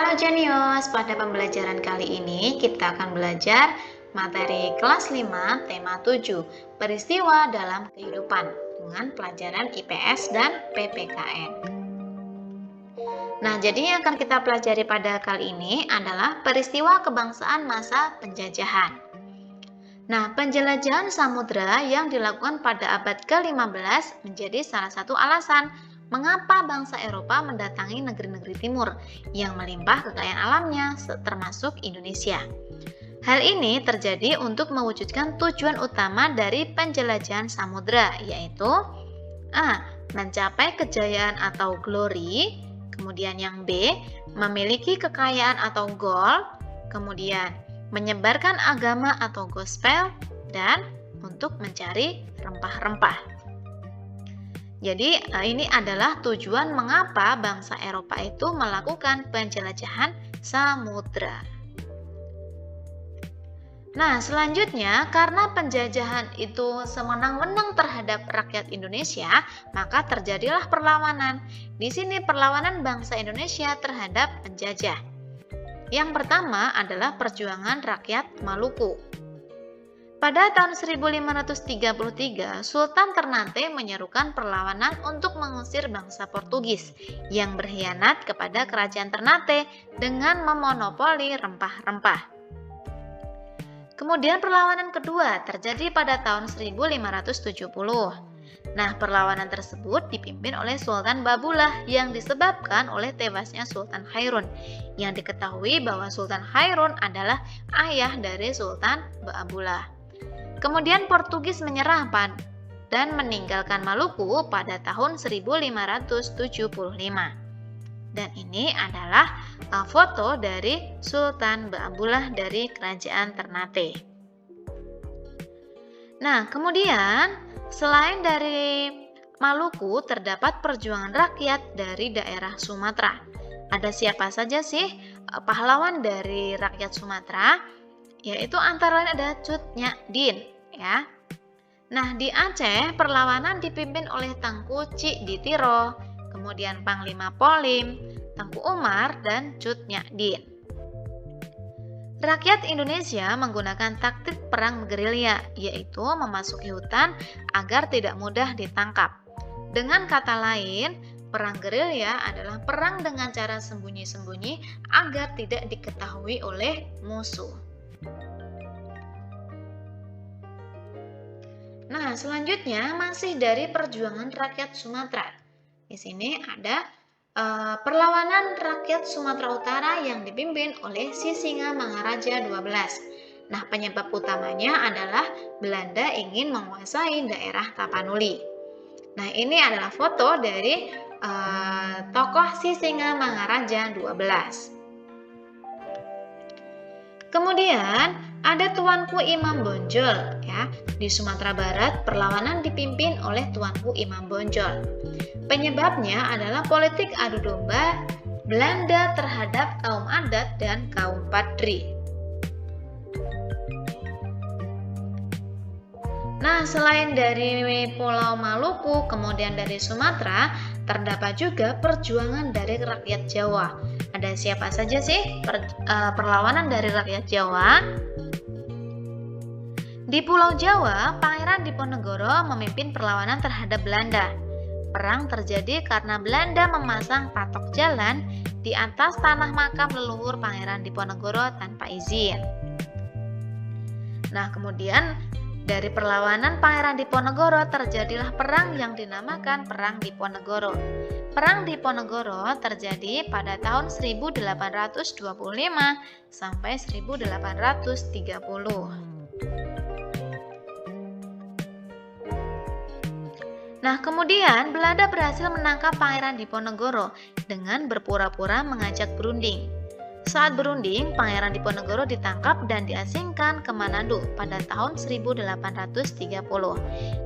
Halo Jenius, pada pembelajaran kali ini kita akan belajar materi kelas 5 tema 7 peristiwa dalam kehidupan dengan pelajaran IPS dan PPKN. Nah, jadi yang akan kita pelajari pada kali ini adalah peristiwa kebangsaan masa penjajahan. Nah, penjelajahan samudra yang dilakukan pada abad ke-15 menjadi salah satu alasan mengapa bangsa Eropa mendatangi negeri-negeri timur yang melimpah kekayaan alamnya, termasuk Indonesia. Hal ini terjadi untuk mewujudkan tujuan utama dari penjelajahan samudra, yaitu A. Mencapai kejayaan atau glory, kemudian yang B. Memiliki kekayaan atau gold, kemudian menyebarkan agama atau gospel, dan untuk mencari rempah-rempah. Jadi ini adalah tujuan mengapa bangsa Eropa itu melakukan penjelajahan samudra. Nah, selanjutnya karena penjajahan itu sewenang-wenang terhadap rakyat Indonesia, maka terjadilah perlawanan. Di sini perlawanan bangsa Indonesia terhadap penjajah. Yang pertama adalah perjuangan rakyat Maluku. Pada tahun 1533, Sultan Ternate menyerukan perlawanan untuk mengusir bangsa Portugis yang berkhianat kepada kerajaan Ternate dengan memonopoli rempah-rempah. Kemudian perlawanan kedua terjadi pada tahun 1570. Nah, perlawanan tersebut dipimpin oleh Sultan Babullah yang disebabkan oleh tewasnya Sultan Hairun, yang diketahui bahwa Sultan Hairun adalah ayah dari Sultan Babullah. Kemudian Portugis menyerah dan meninggalkan Maluku pada tahun 1575. Dan ini adalah foto dari Sultan Babullah dari kerajaan Ternate. Nah, kemudian selain dari Maluku terdapat perjuangan rakyat dari daerah Sumatera. Ada siapa saja sih pahlawan dari rakyat Sumatera? Yaitu antara lain ada Cut Nyak Dien, ya. Nah, di Aceh perlawanan dipimpin oleh Tengku Cik Ditiro, kemudian Panglima Polim, Tengku Umar, dan Cut Nyak Dien. Rakyat Indonesia menggunakan taktik perang gerilya, yaitu memasuki hutan agar tidak mudah ditangkap. Dengan kata lain, perang gerilya adalah perang dengan cara sembunyi-sembunyi agar tidak diketahui oleh musuh. Nah, selanjutnya masih dari perjuangan rakyat Sumatera. Di sini ada perlawanan rakyat Sumatera Utara yang dipimpin oleh Sisinga Mangaraja 12. Nah, penyebab utamanya adalah Belanda ingin menguasai daerah Tapanuli. Nah, ini adalah foto dari tokoh Sisinga Mangaraja 12. Kemudian ada Tuanku Imam Bonjol, ya. Di Sumatera Barat perlawanan dipimpin oleh Tuanku Imam Bonjol. Penyebabnya adalah politik adu domba Belanda terhadap kaum adat dan kaum Padri. Nah, selain dari Pulau Maluku, kemudian dari Sumatera, terdapat juga perjuangan dari rakyat Jawa. Ada siapa saja sih perlawanan dari rakyat Jawa? Di Pulau Jawa, Pangeran Diponegoro memimpin perlawanan terhadap Belanda. Perang terjadi karena Belanda memasang patok jalan di atas tanah makam leluhur Pangeran Diponegoro tanpa izin. Nah, kemudian dari perlawanan Pangeran Diponegoro terjadilah perang yang dinamakan Perang Diponegoro. Perang Diponegoro terjadi pada tahun 1825 sampai 1830. Nah, kemudian Belanda berhasil menangkap Pangeran Diponegoro dengan berpura-pura mengajak berunding. Saat berunding, Pangeran Diponegoro ditangkap dan diasingkan ke Manado pada tahun 1830.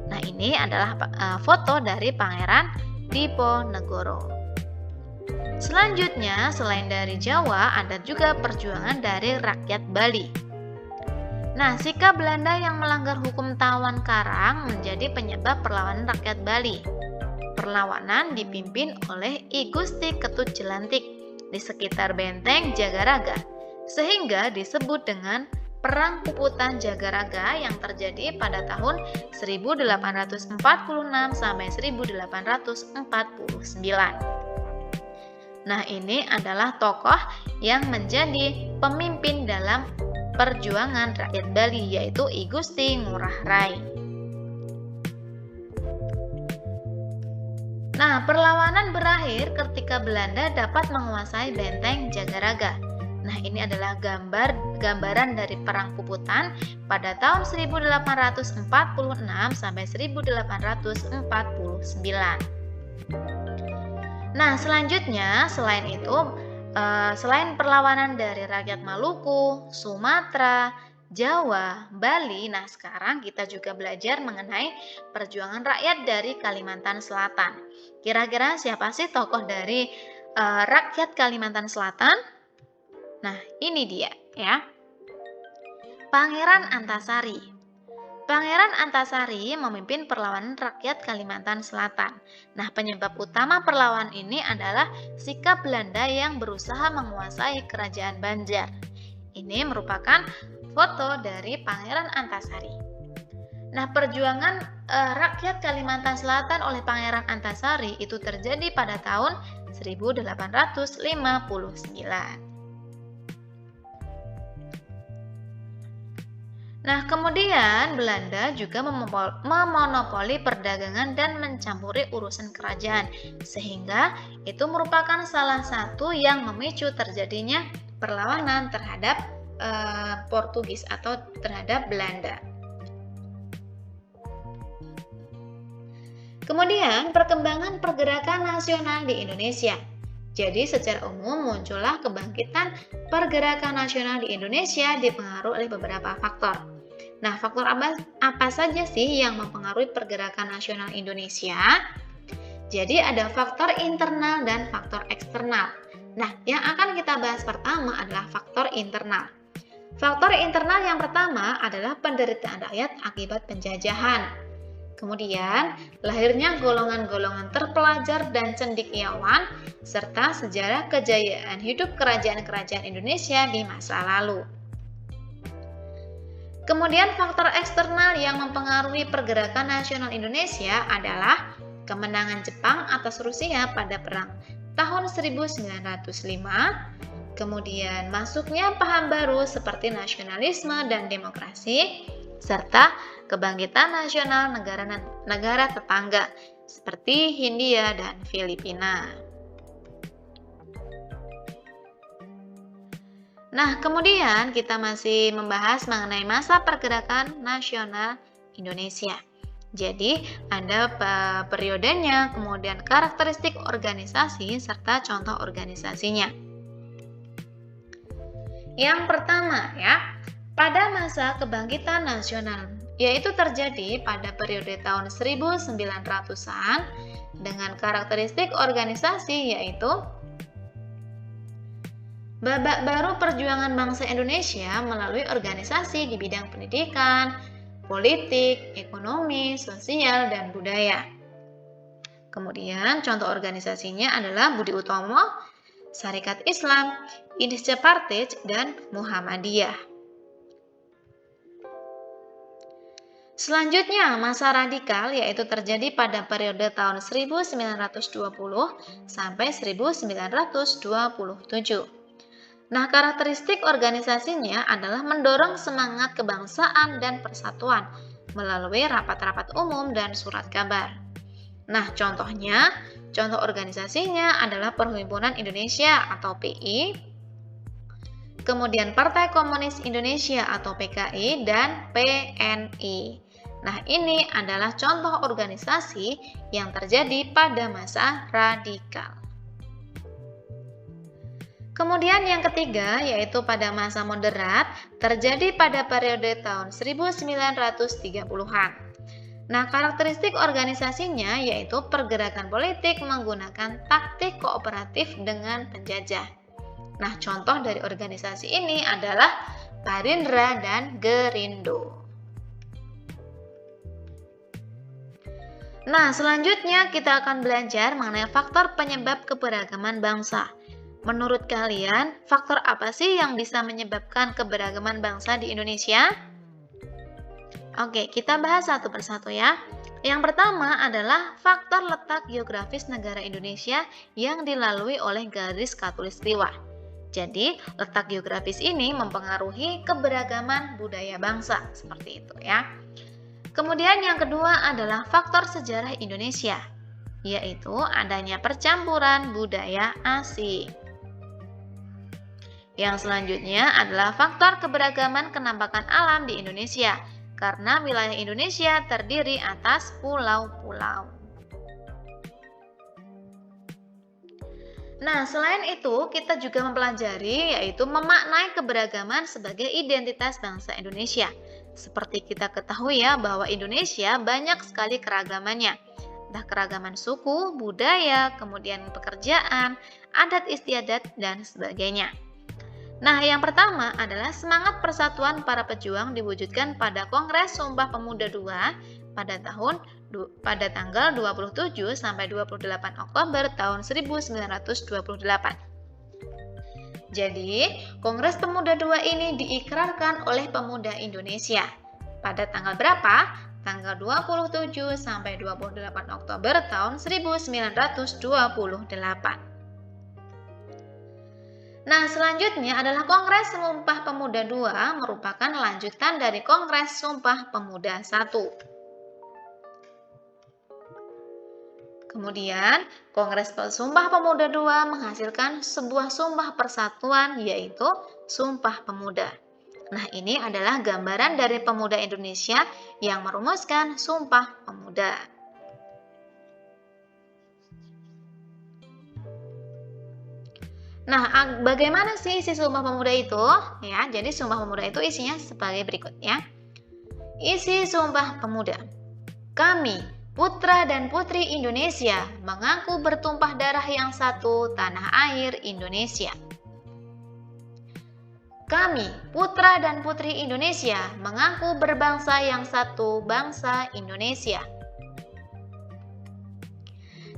Nah, ini adalah foto dari Pangeran Diponegoro. Selanjutnya, selain dari Jawa, ada juga perjuangan dari rakyat Bali. Nah, sikap Belanda yang melanggar hukum tawan karang menjadi penyebab perlawanan rakyat Bali. Perlawanan dipimpin oleh I Gusti Ketut Jelantik di sekitar benteng Jagaraga, sehingga disebut dengan Perang Puputan Jagaraga yang terjadi pada tahun 1846 sampai 1849. Nah, ini adalah tokoh yang menjadi pemimpin dalam perjuangan rakyat Bali, yaitu I Gusti Ngurah Rai. Nah, perlawanan berakhir ketika Belanda dapat menguasai benteng Jagaraga. Nah, ini adalah gambaran dari Perang Puputan pada tahun 1846 sampai 1849. Nah, selanjutnya selain perlawanan dari rakyat Maluku, Sumatera, Jawa, Bali, nah sekarang kita juga belajar mengenai perjuangan rakyat dari Kalimantan Selatan. Kira-kira siapa sih tokoh dari rakyat Kalimantan Selatan? Nah, ini dia ya. Pangeran Antasari. Pangeran Antasari memimpin perlawanan rakyat Kalimantan Selatan. Nah, penyebab utama perlawanan ini adalah sikap Belanda yang berusaha menguasai kerajaan Banjar. Ini merupakan foto dari Pangeran Antasari. Nah, perjuangan rakyat Kalimantan Selatan oleh Pangeran Antasari itu terjadi pada tahun 1859. Nah, kemudian Belanda juga memonopoli perdagangan dan mencampuri urusan kerajaan, sehingga itu merupakan salah satu yang memicu terjadinya perlawanan terhadap Portugis atau terhadap Belanda. Kemudian, perkembangan pergerakan nasional di Indonesia. Jadi secara umum muncullah kebangkitan pergerakan nasional di Indonesia dipengaruhi oleh beberapa faktor. Nah, faktor apa saja sih yang mempengaruhi pergerakan nasional Indonesia? Jadi ada faktor internal dan faktor eksternal. Nah, yang akan kita bahas pertama adalah faktor internal. Faktor internal yang pertama adalah penderitaan rakyat akibat penjajahan. Kemudian, lahirnya golongan-golongan terpelajar dan cendekiawan, serta sejarah kejayaan hidup kerajaan-kerajaan Indonesia di masa lalu. Kemudian, faktor eksternal yang mempengaruhi pergerakan nasional Indonesia adalah kemenangan Jepang atas Rusia pada Perang tahun 1905, kemudian masuknya paham baru seperti nasionalisme dan demokrasi, serta kebangkitan nasional negara tetangga seperti Hindia dan Filipina. Nah, kemudian kita masih membahas mengenai masa pergerakan nasional Indonesia. Jadi, ada periodenya, kemudian karakteristik organisasi serta contoh organisasinya. Yang pertama ya, pada masa kebangkitan nasional, yaitu terjadi pada periode tahun 1900-an dengan karakteristik organisasi yaitu babak baru perjuangan bangsa Indonesia melalui organisasi di bidang pendidikan, politik, ekonomi, sosial, dan budaya. Kemudian contoh organisasinya adalah Budi Utomo, Sarekat Islam, Indonesia Partij, dan Muhammadiyah. Selanjutnya, masa radikal yaitu terjadi pada periode tahun 1920 sampai 1927. Nah, karakteristik organisasinya adalah mendorong semangat kebangsaan dan persatuan melalui rapat-rapat umum dan surat kabar. Nah, contoh organisasinya adalah Perhimpunan Indonesia atau PI, kemudian Partai Komunis Indonesia atau PKI, dan PNI. Nah, ini adalah contoh organisasi yang terjadi pada masa radikal. Kemudian yang ketiga yaitu pada masa moderat terjadi pada periode tahun 1930-an. Nah, karakteristik organisasinya yaitu pergerakan politik menggunakan taktik kooperatif dengan penjajah. Nah, contoh dari organisasi ini adalah Parindra dan Gerindo. Nah, selanjutnya kita akan belajar mengenai faktor penyebab keberagaman bangsa. Menurut kalian, faktor apa sih yang bisa menyebabkan keberagaman bangsa di Indonesia? Oke, kita bahas satu persatu ya. Yang pertama adalah faktor letak geografis negara Indonesia yang dilalui oleh garis khatulistiwa. Jadi, letak geografis ini mempengaruhi keberagaman budaya bangsa, seperti itu ya. Kemudian yang kedua adalah faktor sejarah Indonesia, yaitu adanya percampuran budaya asing. Yang selanjutnya adalah faktor keberagaman kenampakan alam di Indonesia, karena wilayah Indonesia terdiri atas pulau-pulau. Nah, selain itu, kita juga mempelajari yaitu memaknai keberagaman sebagai identitas bangsa Indonesia. Seperti kita ketahui ya, bahwa Indonesia banyak sekali keragamannya. Entah keragaman suku, budaya, kemudian pekerjaan, adat istiadat, dan sebagainya. Nah, yang pertama adalah semangat persatuan para pejuang diwujudkan pada Kongres Sumpah Pemuda II pada tanggal 27 sampai 28 Oktober tahun 1928. Jadi, Kongres Pemuda II ini diikrarkan oleh pemuda Indonesia. Pada tanggal berapa? Tanggal 27 sampai 28 Oktober tahun 1928. Nah, selanjutnya adalah Kongres Sumpah Pemuda II merupakan lanjutan dari Kongres Sumpah Pemuda I. Kemudian, Kongres Sumpah Pemuda II menghasilkan sebuah sumpah persatuan, yaitu Sumpah Pemuda. Nah, ini adalah gambaran dari pemuda Indonesia yang merumuskan Sumpah Pemuda. Nah, bagaimana sih isi Sumpah Pemuda itu? Ya, jadi Sumpah Pemuda itu isinya sebagai berikut ya. Isi Sumpah Pemuda. Kami, putra dan putri Indonesia, mengaku bertumpah darah yang satu tanah air Indonesia. Kami, putra dan putri Indonesia, mengaku berbangsa yang satu bangsa Indonesia.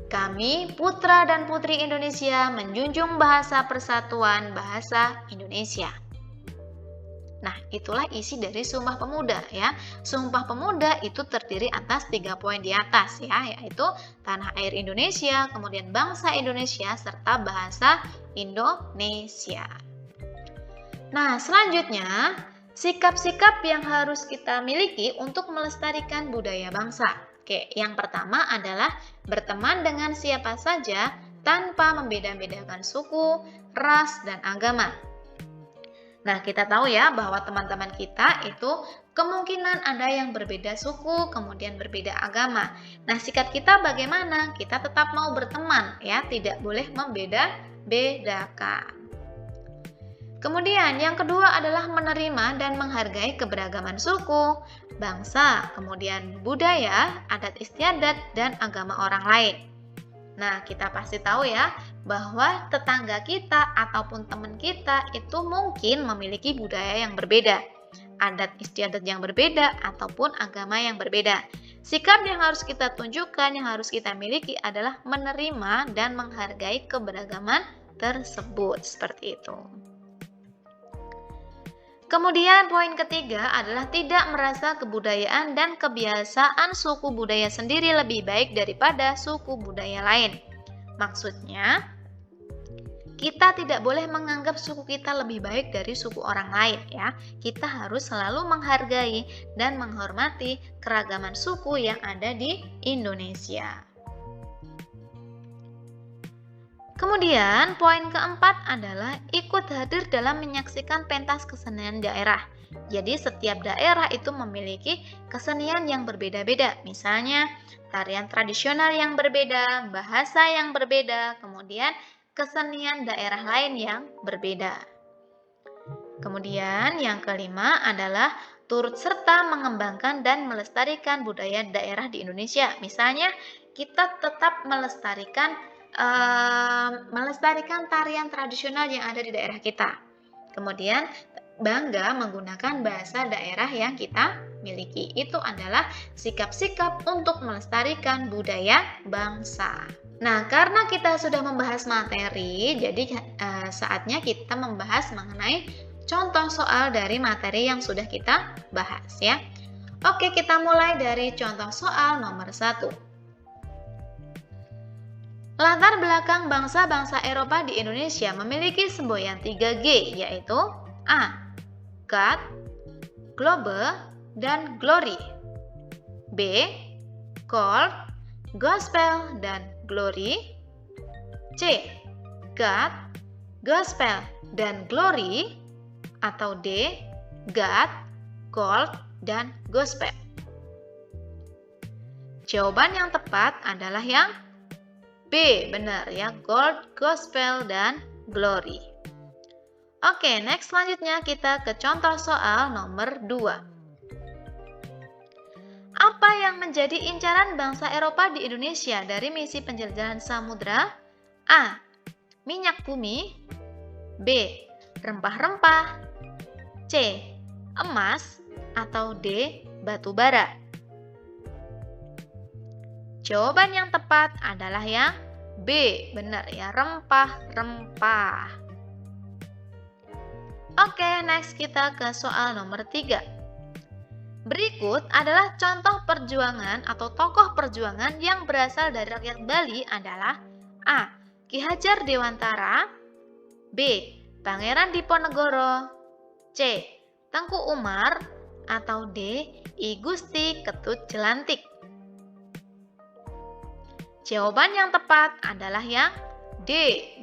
Kami, putra dan putri Indonesia, menjunjung bahasa persatuan bahasa Indonesia. Nah, itulah isi dari Sumpah Pemuda ya. Sumpah Pemuda itu terdiri atas 3 poin di atas ya, yaitu tanah air Indonesia, kemudian bangsa Indonesia, serta bahasa Indonesia. Nah, selanjutnya, sikap-sikap yang harus kita miliki untuk melestarikan budaya bangsa. Oke, yang pertama adalah berteman dengan siapa saja tanpa membeda-bedakan suku, ras, dan agama. Nah, kita tahu ya bahwa teman-teman kita itu kemungkinan ada yang berbeda suku, kemudian berbeda agama. Nah, sikap kita bagaimana? Kita tetap mau berteman ya, tidak boleh membeda-bedakan. Kemudian yang kedua adalah menerima dan menghargai keberagaman suku, bangsa, kemudian budaya, adat istiadat, dan agama orang lain. Nah, kita pasti tahu ya bahwa tetangga kita ataupun teman kita itu mungkin memiliki budaya yang berbeda, adat istiadat yang berbeda, ataupun agama yang berbeda. Sikap yang harus kita tunjukkan, yang harus kita miliki adalah menerima dan menghargai keberagaman tersebut, seperti itu. Kemudian poin ketiga adalah tidak merasa kebudayaan dan kebiasaan suku budaya sendiri lebih baik daripada suku budaya lain. Maksudnya, kita tidak boleh menganggap suku kita lebih baik dari suku orang lain ya. Kita harus selalu menghargai dan menghormati keragaman suku yang ada di Indonesia. Kemudian, poin keempat adalah ikut hadir dalam menyaksikan pentas kesenian daerah. Jadi, setiap daerah itu memiliki kesenian yang berbeda-beda. Misalnya, tarian tradisional yang berbeda, bahasa yang berbeda, kemudian kesenian daerah lain yang berbeda. Kemudian, yang kelima adalah turut serta mengembangkan dan melestarikan budaya daerah di Indonesia. Misalnya, kita tetap melestarikan tarian tradisional yang ada di daerah kita. Kemudian bangga menggunakan bahasa daerah yang kita miliki. Itu adalah sikap-sikap untuk melestarikan budaya bangsa. Nah, karena kita sudah membahas materi, jadi saatnya kita membahas mengenai contoh soal dari materi yang sudah kita bahas ya. Oke, kita mulai dari contoh soal nomor 1. Latar belakang bangsa-bangsa Eropa di Indonesia memiliki semboyan 3G, yaitu A. God, Globe, dan Glory. B. Gold, Gospel, dan Glory. C. God, Gospel, dan Glory. Atau D. God, Gold, dan Gospel. Jawaban yang tepat adalah yang B, benar ya, Gold, Gospel, dan Glory. Oke, next selanjutnya kita ke contoh soal nomor 2. Apa yang menjadi incaran bangsa Eropa di Indonesia dari misi penjelajahan samudra? A. Minyak bumi. B. Rempah-rempah. C. Emas. Atau D. Batu bara. Jawaban yang tepat adalah yang B, benar ya, rempah-rempah. Oke, next kita ke soal nomor 3. Berikut adalah contoh perjuangan atau tokoh perjuangan yang berasal dari rakyat Bali adalah A. Ki Hajar Dewantara. B. Pangeran Diponegoro. C. Tengku Umar. Atau D. I Gusti Ketut Jelantik. Jawaban yang tepat adalah yang D,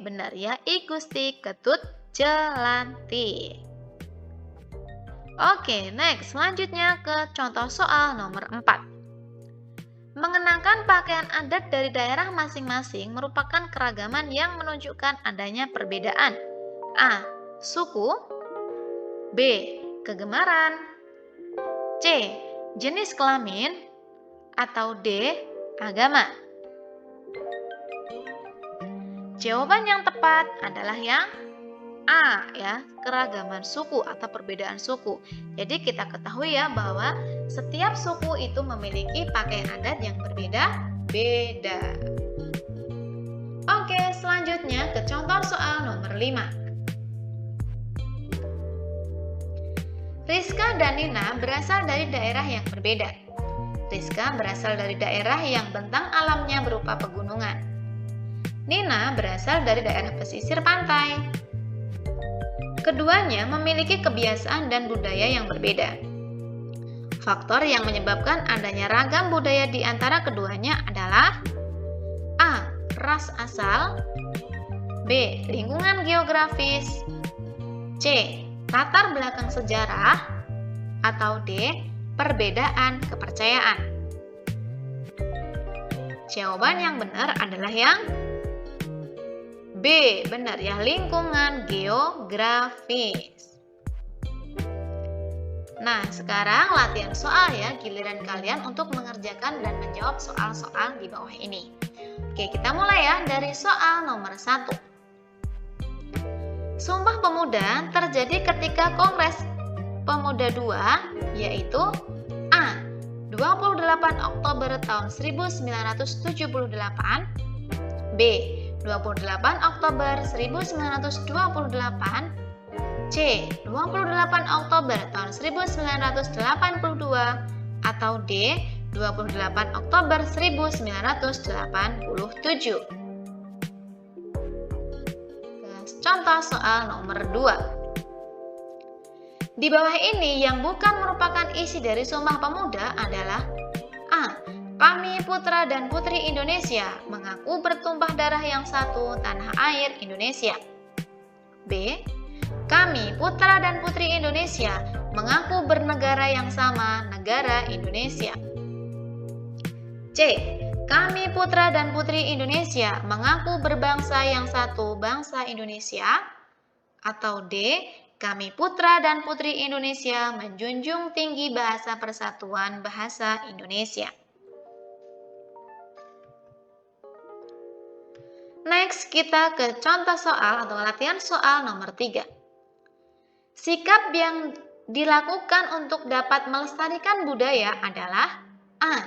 benar ya, I Gusti Ketut Jelantik. Oke, next, selanjutnya ke contoh soal nomor 4. Mengenakan pakaian adat dari daerah masing-masing merupakan keragaman yang menunjukkan adanya perbedaan. A. Suku. B. Kegemaran. C. Jenis kelamin. Atau D. Agama. Jawaban yang tepat adalah yang A ya, keragaman suku atau perbedaan suku. Jadi kita ketahui ya bahwa setiap suku itu memiliki pakaian adat yang berbeda-beda. Oke, selanjutnya ke contoh soal nomor 5. Rizka dan Nina berasal dari daerah yang berbeda. Rizka berasal dari daerah yang bentang alamnya berupa pegunungan. Nina berasal dari daerah pesisir pantai. Keduanya memiliki kebiasaan dan budaya yang berbeda. Faktor yang menyebabkan adanya ragam budaya di antara keduanya adalah A. Ras asal. B. Lingkungan geografis. C. Latar belakang sejarah. Atau D. Perbedaan kepercayaan. Jawaban yang benar adalah yang B, benar ya, lingkungan geografis. Nah, sekarang latihan soal ya, giliran kalian untuk mengerjakan dan menjawab soal-soal di bawah ini. Oke, kita mulai ya dari soal nomor 1. Sumpah Pemuda terjadi ketika Kongres Pemuda II, yaitu A. 28 Oktober tahun 1978. B. 28 Oktober 1928. C. 28 Oktober tahun 1982. Atau D. 28 Oktober 1987. Contoh soal nomor 2. Di bawah ini yang bukan merupakan isi dari Sumpah Pemuda adalah A. Kami putra dan putri Indonesia mengaku bertumpah darah yang satu tanah air Indonesia. B. Kami putra dan putri Indonesia mengaku bernegara yang sama negara Indonesia. C. Kami putra dan putri Indonesia mengaku berbangsa yang satu bangsa Indonesia. Atau D. Kami putra dan putri Indonesia menjunjung tinggi bahasa persatuan bahasa Indonesia. Next, kita ke contoh soal atau latihan soal nomor 3. Sikap yang dilakukan untuk dapat melestarikan budaya adalah A.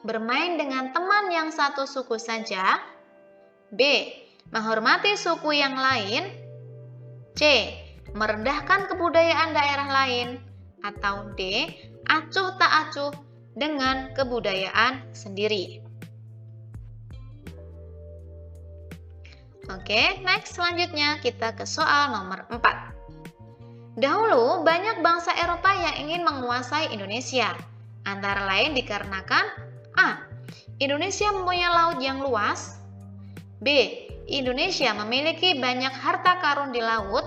Bermain dengan teman yang satu suku saja. B. Menghormati suku yang lain. C. Merendahkan kebudayaan daerah lain. Atau D. Acuh tak acuh dengan kebudayaan sendiri. Oke, next selanjutnya kita ke soal nomor 4. Dahulu banyak bangsa Eropa yang ingin menguasai Indonesia. Antara lain dikarenakan A. Indonesia mempunyai laut yang luas. B. Indonesia memiliki banyak harta karun di laut.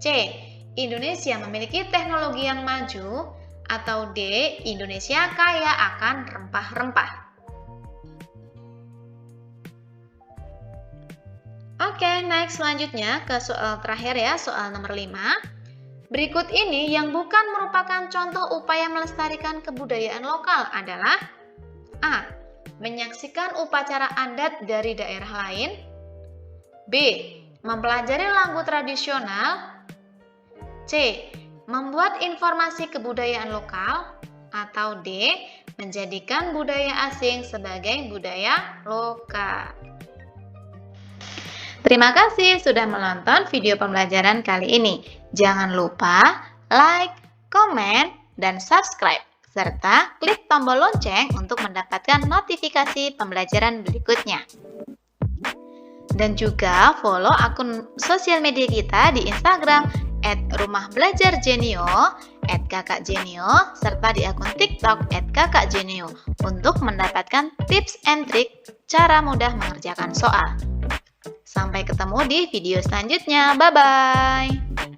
C. Indonesia memiliki teknologi yang maju. Atau D. Indonesia kaya akan rempah-rempah. Oke, next selanjutnya ke soal terakhir ya, soal nomor 5. Berikut ini yang bukan merupakan contoh upaya melestarikan kebudayaan lokal adalah A. Menyaksikan upacara adat dari daerah lain. B. Mempelajari lagu tradisional. C. Membuat informasi kebudayaan lokal. Atau D. Menjadikan budaya asing sebagai budaya lokal. Terima kasih sudah menonton video pembelajaran kali ini. Jangan lupa like, komen, dan subscribe, serta klik tombol lonceng untuk mendapatkan notifikasi pembelajaran berikutnya. Dan juga follow akun sosial media kita di Instagram @rumahbelajarjenio, @kakakjenio, serta di akun TikTok @kakakjenio untuk mendapatkan tips and trik cara mudah mengerjakan soal. Sampai ketemu di video selanjutnya. Bye-bye.